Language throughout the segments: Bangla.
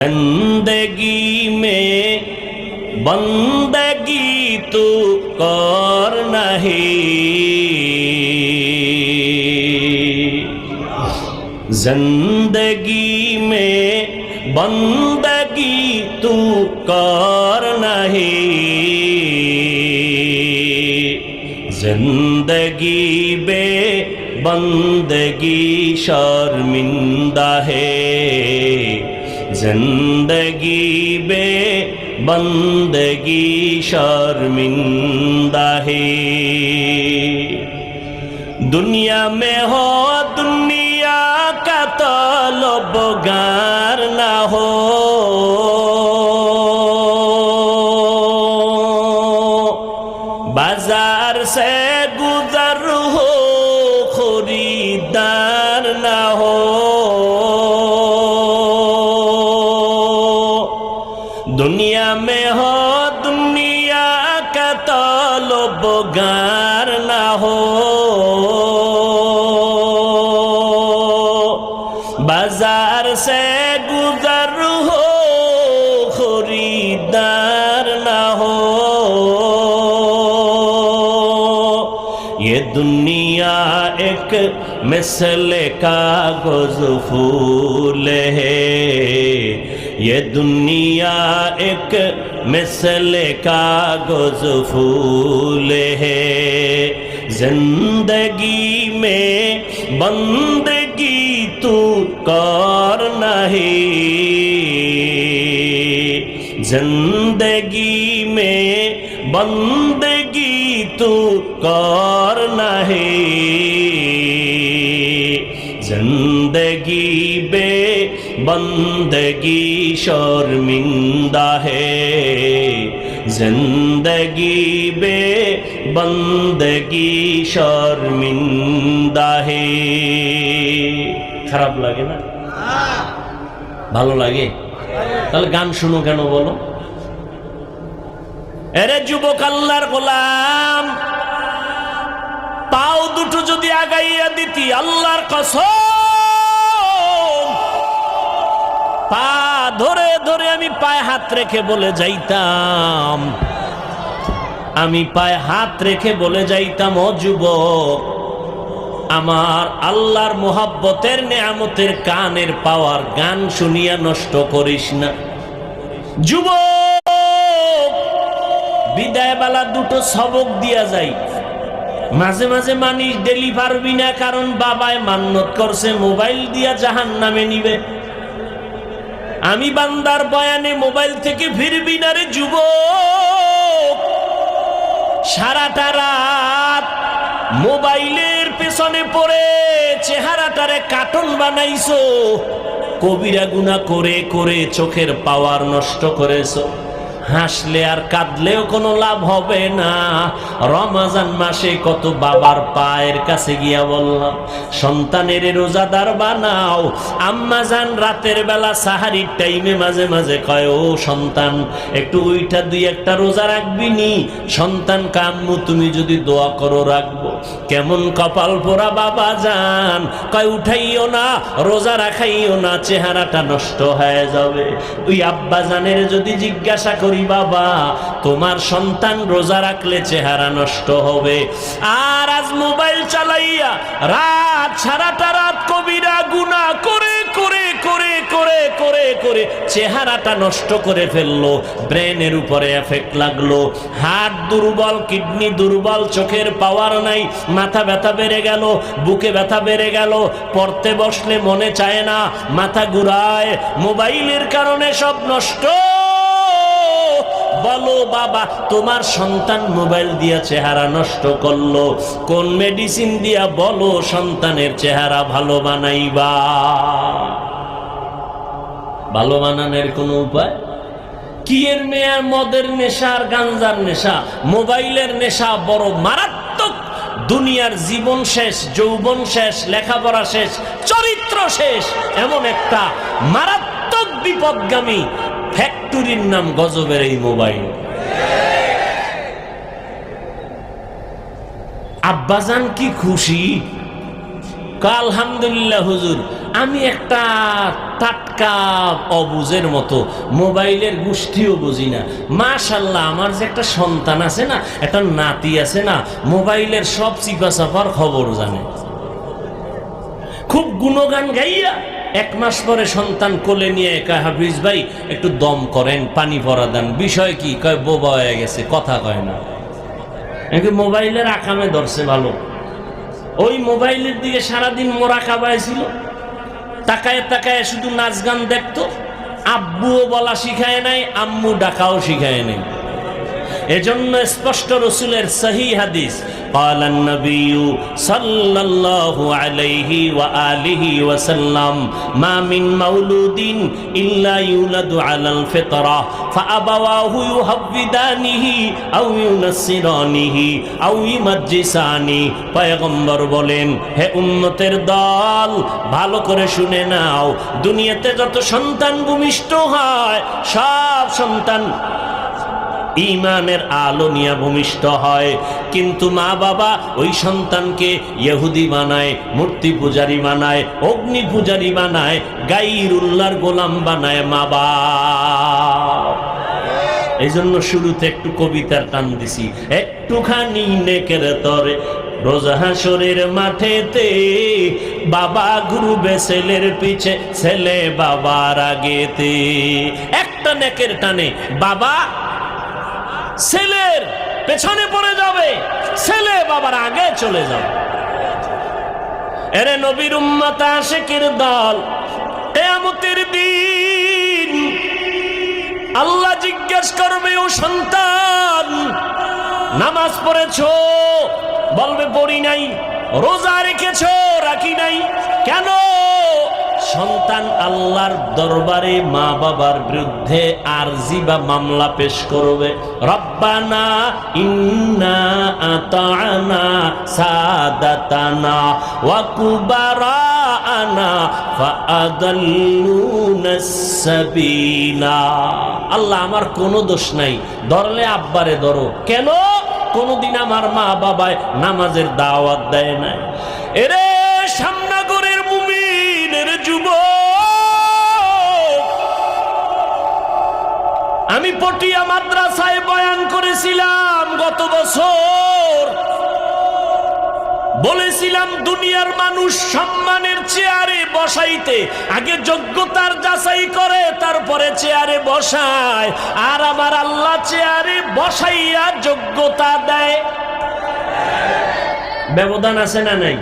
जिंदगी में बंदगी तू कर नहीं, जिंदगी में बंदगी तू कर नहीं, जिंदगी बे बंदगी शर्मिंदा है, जिंदगी बे बंदगी शर्मिंदा है। दुनिया में हो दुनिया का तलबगार ना हो, बाजार से गुजर हो खरीदार ना हो, दुनिया में हो दुनिया का तलबगार ना हो, बाजार से गुजर हो खरीदार ना हो। ये दुनिया एक मिसल कागज फूल है, ये दुनिया एक मिसल कागज फूल है, जिंदगी में बंदगी तू कर नहीं, जिंदगी में बंदगी तू कर नहीं, जिंदगी बे बंदगी शर्मिंदा है, जिंदगी बे बंदगी शर्मिंदा है। খারাপ লাগে না? ভালো লাগে? তাহলে গান শুনো কেন বলো? এরে যুবক আল্লাহর গোলাম, পাও দুটো যদি আগাইয়া দিতি আল্লাহর কসম, পা ধরে ধরে আমি পায়ে হাত রেখে বলে যাইতাম, আমি পায়ে হাত রেখে বলে যাইতাম, ও যুবক, আমার আল্লাহর মোহাব্বতের নেয়ামতের কানের পাওয়ার গান শুনিয়া নষ্ট করিস না। যুবক, বিদায় বেলা দুটো সবক দিয়া যাই, মাঝে মাঝে মানিস ডেলি পারবি না, কারণ বাবায় মান্নত করছে মোবাইল দিয়া জাহান্নামে নিবে। আমি বান্দার বয়ানে মোবাইল থেকে ফিরবি না রে যুবক। সারাটা রাত মোবাইলের পেছনে পড়ে চেহারাটারে কার্টুন বানাইছো, কবিরা গুনাহ করে করে চোখের পাওয়ার নষ্ট করেছো। হাসলে আর কাঁদলেও কোনো লাভ হবে না। রমজান মাসে কত বাবার পায়ের কাছে গিয়া বললাম, সন্তানের রোজাদার বানাও। আম্মা জান রাতের বেলা সাহারির টাইমে মাঝে মাঝে কয়, ও সন্তান একটু ওইটা দুই একটা রোজা রাখবি নি? সন্তান কাম্মু তুমি যদি দোয়া করো রাখবো। কেমন কপাল পোড়া বাবা জান, কয় উঠাইও না, রোজা রাখাইও না, চেহারাটা নষ্ট হয়ে যাবে। ওই আব্বা জানের যদি জিজ্ঞাসা করি, বাবা তোমার সন্তান রোজা রাখলে চেহারা নষ্ট হবে, আর আজ মোবাইল চালাইয়া রাত সারাটা রাত কবিরা গুনাহ করে করে করে করে করে করে চেহারাটা নষ্ট করে ফেললো, ব্রেনের উপরে এফেক্ট লাগলো, হার্ট দুর্বল, কিডনি দুর্বল, চোখের পাওয়ার নাই, মাথা ব্যথা বেড়ে গেল, বুকে ব্যথা বেড়ে গেল, পড়তে বসলে মনে চায় না, মাথা ঘুরায়, মোবাইলের কারণে সব নষ্ট। বলো বাবা, তোমার সন্তান মোবাইল দিয়া চেহারা নষ্ট করলো, কোন মেডিসিন দিয়া বলো সন্তানের চেহারা ভালো বানাইবা? ভালো বানানোর কোন উপায় কি? এর মেয়ার মদের নেশা আর গাঞ্জার নেশা, মোবাইলের নেশা বড় মারাত্মক। দুনিয়ার জীবন শেষ, যৌবন শেষ, লেখাপড়া শেষ, চরিত্র শেষ, এমন একটা মারাত্মক বিপদগামী ফ্যাক্টরির নাম গজবের এই মোবাইল। আব্বাজান কি খুশি, আলহামদুলিল্লাহ হুজুর আমি একটা টাটকা অবুজের মতো, মোবাইলের গোষ্ঠীও বুঝি না। মাশাল্লাহ, আমার যে একটা সন্তান আছে না, একটা নাতি আছে না, মোবাইলের সব চিপা চাপার খবর জানে। খুব গুণগান গাইয়া 1 মাস পরে সন্তান কোলে নিয়ে কয়, হাফিজ ভাই একটু দম করেন, পানি ভরা দেন। বিষয় কি? কয় বোবা হয়ে গেছে, কথা কয় না। মোবাইলের আকামে ধরছে ভালো। ওই মোবাইলের দিকে সারাদিন মোরাকাবায় ছিল, তাকায় তাকায় শুধু নাচ গান দেখতো। আব্বুও বলা শিখায় নাই, আম্মু ডাকাও শিখায় নাই। এজন্য স্পষ্ট রসুলের সহি হাদিস, قال النبي صلى الله عليه وآله وسلم ما من مولود إلا يولد على الفطرة فأبواه يهودانه أو ينصرانه أو يمجسانه। পয়গম্বর বলেন, হে উম্মতের দল, ভালো করে শুনে নাও, দুনিয়াতে যত সন্তান ভূমিষ্ঠ হয়, সব সন্তান ঈমানের আলো নিয়ে ভূমিষ্ঠ হয়, কিন্তু মা বাবা ওই সন্তানকে ইহুদি বানায়, মূর্তি পূজারী বানায়, অগ্নি পূজারী বানায়, গায়রুল্লাহর গোলাম বানায় মা বাবা। এই জন্য শুরুতে একটু কবিতার টান দিছি, একটুখানি নেকের তরে রোজা হাসরের মাঠেতে বাবা ঘুরবে ছেলের পিছে, ছেলে বাবার আগেতে। একটা নেকের টানে বাবা ছেলের পেছনে পড়ে যাবে, ছেলে বাবার আগে চলে যাবে। এরে নবীর উম্মত আশিকের দল, কিয়ামতের দিন আল্লাহ জিজ্ঞেস করবে, ও সন্তান নামাজ পড়েছো? বলবে পড়ি নাই। রোজা রেখেছো? রাখি নাই। কেন? সন্তান আল্লাহর দরবারে মা বাবার বিরুদ্ধে আরজি বা মামলা পেশ করবে। রব্বানা ইন্না আতা'না সাদাতানা ওয়া কুবারানা ফাআদাল্লুনাস সাবিলা। আল্লাহ, আমার কোনো দোষ নাই, ধরলে আব্বারে ধরো। কেন? কোনদিন আমার মা বাবায় নামাজের দাওয়াত দেয় নাই। এরে সামনাগরের মুমিনের যুবক, আমি পটিয়া মাদ্রাসায় বয়ান করেছিলাম গত বছর। বলেছিলাম দুনিয়ার মানুষ সম্মানের চেয়ারে বসাইতে আগে যোগ্যতার যাচাই করে, তারপরে চেয়ারে বসায়। আর আমার আল্লাহ চেয়ারে বসাইয়া যোগ্যতা দেয়। ব্যবধান আছে না নাই?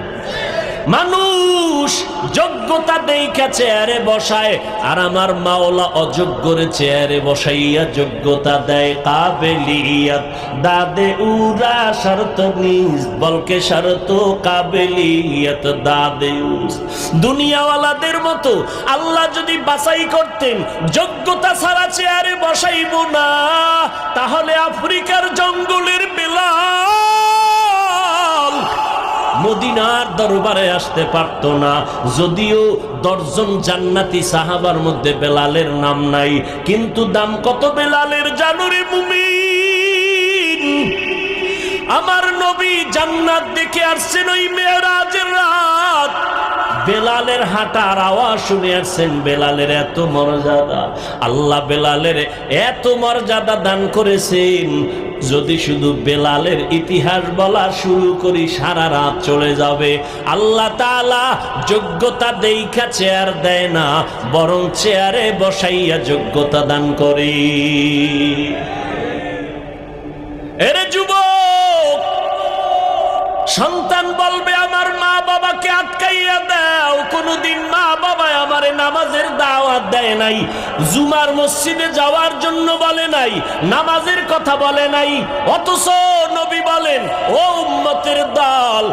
মানুষ যোগ্যতা দেখা চেয়ারে বসায়, আর আমার মাওলা অযোগ্যরে চেয়ারে বসাইয়া যোগ্যতা দেয়। কাবেলিয়াত দাদে উরা শর্ত নিজ বলকে শর্ত কাবেলিয়াত দাদে উস। দুনিয়াওয়ালাদের মতো আল্লাহ যদি বাছাই করতেন যোগ্যতা ছাড়া চেয়ারে বসাইব না, তাহলে আফ্রিকার জঙ্গলের বেলাল মদিনার দরবারে আসতে পারত না। যদিও 10 জন জান্নাতি সাহাবার মধ্যে বেলালের নাম নাই, কিন্তু দাম কত বেলালের জানো রে মুমিন? আমার নবী জান্নাত দেখে আসছেন ওই মেরাজের রাত। বেলালের হাঁটার আওয়াজ শুনে আসছেন। বেলালের এত মর্যাদা, আল্লাহ বেলালের এত মর্যাদা দান করেছেন, যদি শুধু বেলালের ইতিহাস বলা শুরু করি সারা রাত চলে যাবে। আল্লাহ তাআলা যোগ্যতা দেইখা চেয়ার দেয় না, বরং চেয়ারে বসাইয়া যোগ্যতা দান করে। এরে যুবক, সন্তান বলবে আমার মা বাবাকে আটকাইয়া দাও। কোনদিন মা বাবা আমারে নামাজের দাওয়াত দেয় নাই, জুমার মসজিদে যাওয়ার জন্য বলে নাই, নামাজের কথা বলে নাই। অথচ নবী বলেন, ও উম্মতের দল,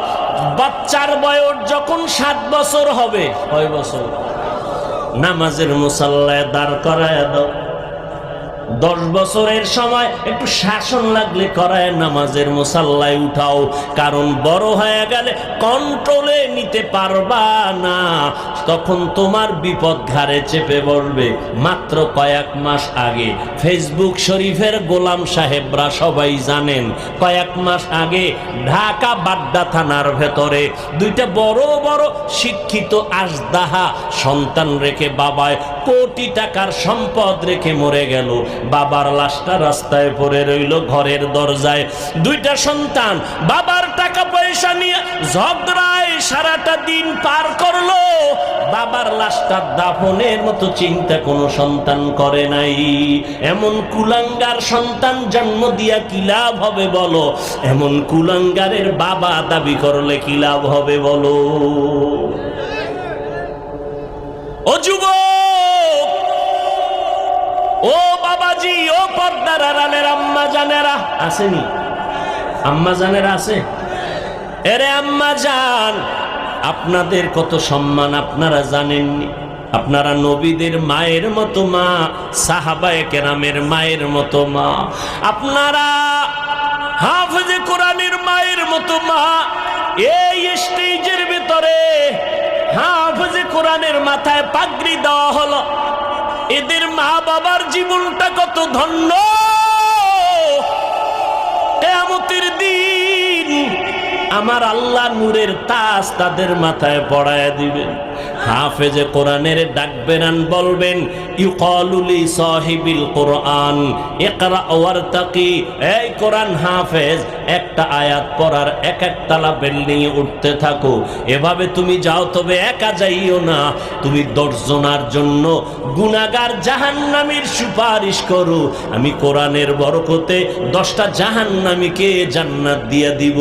বাচ্চার বয়স যখন 7 বছর হবে, 6 বছর, নামাজের মুসাল্লায় দাঁড় করায় দাও। 10 বছরের সময় একটু শাসন লাগলে করায় নামাজের মুসাল্লায় উঠাও, কারণ বড় হয়ে গেলে কন্ট্রোলে নিতে পারবা না, তখন তোমার বিপদ ঘাড়ে চেপে পড়বে। মাত্র কয়েক মাস আগে ফেসবুক শরীফের গোলাম সাহেবরা সবাই জানেন, কয়েক মাস আগে ঢাকা বাড্ডা থানার ভেতরে দুইটা বড় বড় শিক্ষিত আজদাহা সন্তান রেখে বাবায় কোটি টাকার সম্পদ রেখে মরে গেল। বাবার লাশটা রাস্তায় পড়ে রইল ঘরের দরজায়। দুইটা সন্তান বাবার টাকা পয়সা নিয়ে ঝগড়ায় সারাটা দিন পার করলো, বাবার লাশটা দাফনের মতো চিন্তা কোনো সন্তান করে নাই। এমন কুলাঙ্গার সন্তান জন্ম দিয়া কি লাভ হবে বলো? এমন কুলাঙ্গারের বাবা দাবি করলে কি লাভ হবে বলো? ও যুবক, ও বাবাজি, ও পর্দার আড়ালের আম্মা জানেরা আসেনি? আম্মা জানেরা আছে? এরে আম্মা জান, আপনাদের কত সম্মান আপনারা জানেননি। আপনারা নবীদের মায়ের মতো মা, সাহাবায়ে কেরামের মায়ের মতো মা, আপনারা হাফেজে কোরআনের মায়ের মতো মা। এই স্টেজের ভিতরে হাফেজে কোরআনের মাথায় পাগড়ি দেওয়া হলো, এদের মা বাবার জীবনটা কত ধন্য। কিয়ামতের দিন আমার আল্লাহ নূরের তাজ তাদের মাথায় পড়ায় দিবেন। হাফেজে কোরআনের ডাকবেন, বলবেন ইউকালু লি সাহিবিল কোরআন ইকরা ওয়ারতাকি। এই কোরআন হাফেজ, একটা আয়াত পড়ার এক একতলা বিল্ডিং এ উঠতে থাকো। এভাবে তুমি যাও, তবে একা যাইও না, তুমি 10 জনের জন্য গুনাহগার জাহান্নামীর সুপারিশ করো। আমি কোরআনের বরকতে 10টা জাহান্নামীকে জান্নাত দিয়ে দিব।